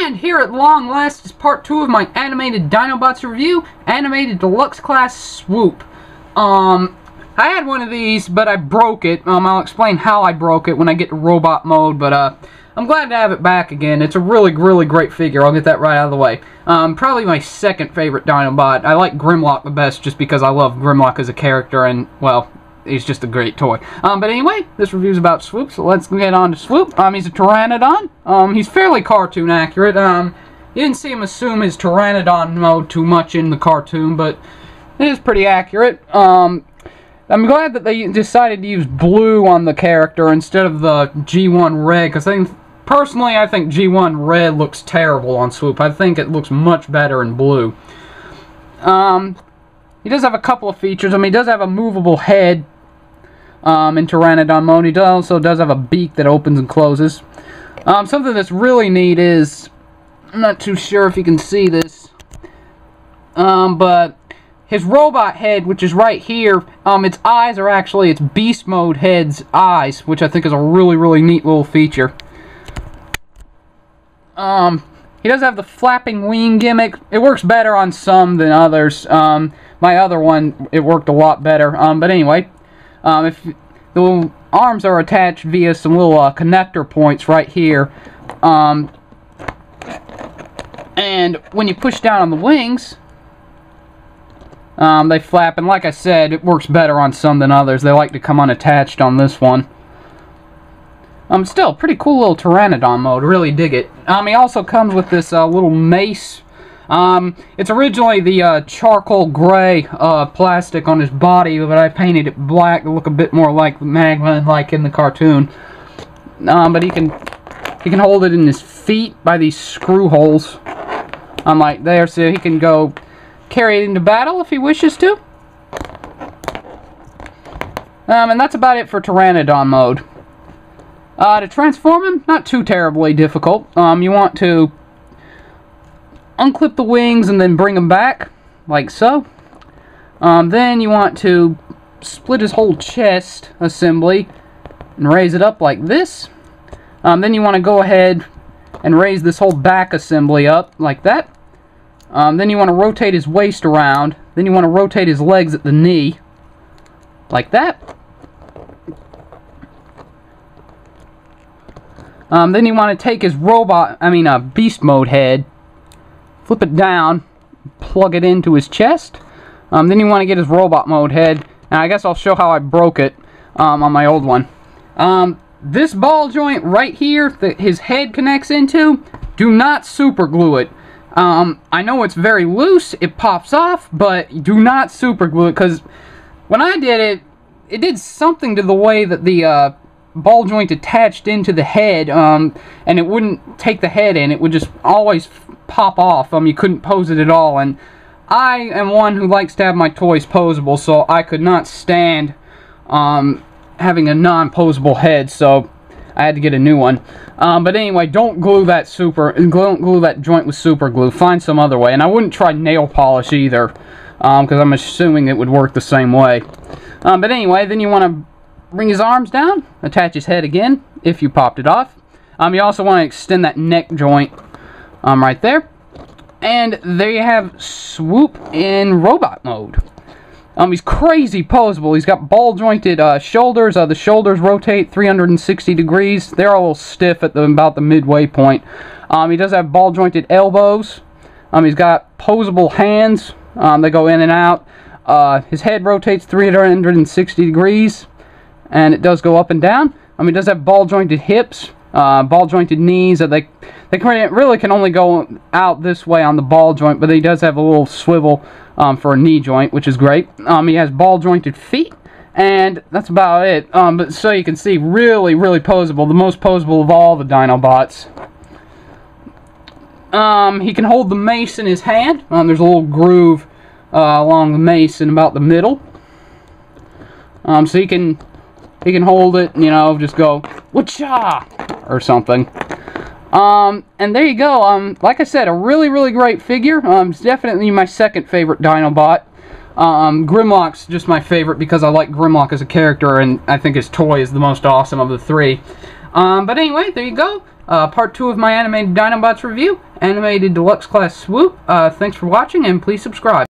And here at long last is part 2 of my animated Dinobots review, animated deluxe class Swoop. I had one of these, but I broke it. I'll explain how I broke it when I get to robot mode, but I'm glad to have it back again. It's a really great figure. I'll get that right out of the way. Probably my second favorite Dinobot. I like Grimlock the best just because I love Grimlock as a character, and, well, he's just a great toy. But anyway, this review's about Swoop, so let's get on to Swoop. He's a Pteranodon. He's fairly cartoon accurate. You didn't see him assume his Pteranodon mode too much in the cartoon, but it is pretty accurate. I'm glad that they decided to use blue on the character instead of the G1 red, because personally I think G1 red looks terrible on Swoop. I think it looks much better in blue. He does have a couple of features. He does have a movable head in Pteranodon mode. He also does have a beak that opens and closes. Something that's really neat is, I'm not too sure if you can see this, but his robot head, which is right here, its eyes are actually its beast mode head's eyes, which I think is a really neat little feature. He does have the flapping wing gimmick. It works better on some than others. My other one, it worked a lot better. But anyway, if the little arms are attached via some little connector points right here, and when you push down on the wings, they flap, and like I said, it works better on some than others. They like to come unattached on this one. Still, pretty cool little Pteranodon mode. Really dig it. He also comes with this little mace. It's originally the charcoal gray plastic on his body, but I painted it black to look a bit more like Magma, like in the cartoon. But he can hold it in his feet by these screw holes. Like there, so he can go carry it into battle if he wishes to. And that's about it for Pteranodon mode. To transform him, not too terribly difficult. You want to unclip the wings and then bring them back, like so. Then you want to split his whole chest assembly and raise it up like this. Then you want to go ahead and raise this whole back assembly up like that. Then you want to rotate his waist around. Then you want to rotate his legs at the knee, like that. Then you want to take his beast mode head, flip it down, plug it into his chest. Then you want to get his robot mode head, and I guess I'll show how I broke it on my old one. This ball joint right here that his head connects into, do not super glue it. I know it's very loose, it pops off, but do not super glue it, because when I did it, it did something to the way that the ball joint attached into the head, and it wouldn't take the head in. It would just always pop off. You couldn't pose it at all, and I am one who likes to have my toys posable, so I could not stand having a non-posable head, so I had to get a new one. But anyway, don't glue that joint with super glue. Find some other way, and I wouldn't try nail polish either, because I'm assuming it would work the same way. But anyway, then you want to bring his arms down, attach his head again, if you popped it off. You also want to extend that neck joint right there. And there you have Swoop in robot mode. He's crazy poseable. He's got ball-jointed shoulders. The shoulders rotate 360 degrees. They're a little stiff at about the midway point. He does have ball-jointed elbows. He's got poseable hands. They go in and out. His head rotates 360 degrees. And it does go up and down. He does have ball-jointed hips, ball-jointed knees. They really can only go out this way on the ball joint, but he does have a little swivel for a knee joint, which is great. He has ball-jointed feet, and that's about it. But so you can see, really poseable, the most poseable of all the Dinobots. He can hold the mace in his hand. There's a little groove along the mace in about the middle. So he can hold it, just go, whatcha, or something. And there you go. Like I said, a really great figure. It's definitely my second favorite Dinobot. Grimlock's just my favorite because I like Grimlock as a character, and I think his toy is the most awesome of the three. But anyway, there you go. part 2 of my animated Dinobots review, animated deluxe class Swoop. Thanks for watching, and please subscribe.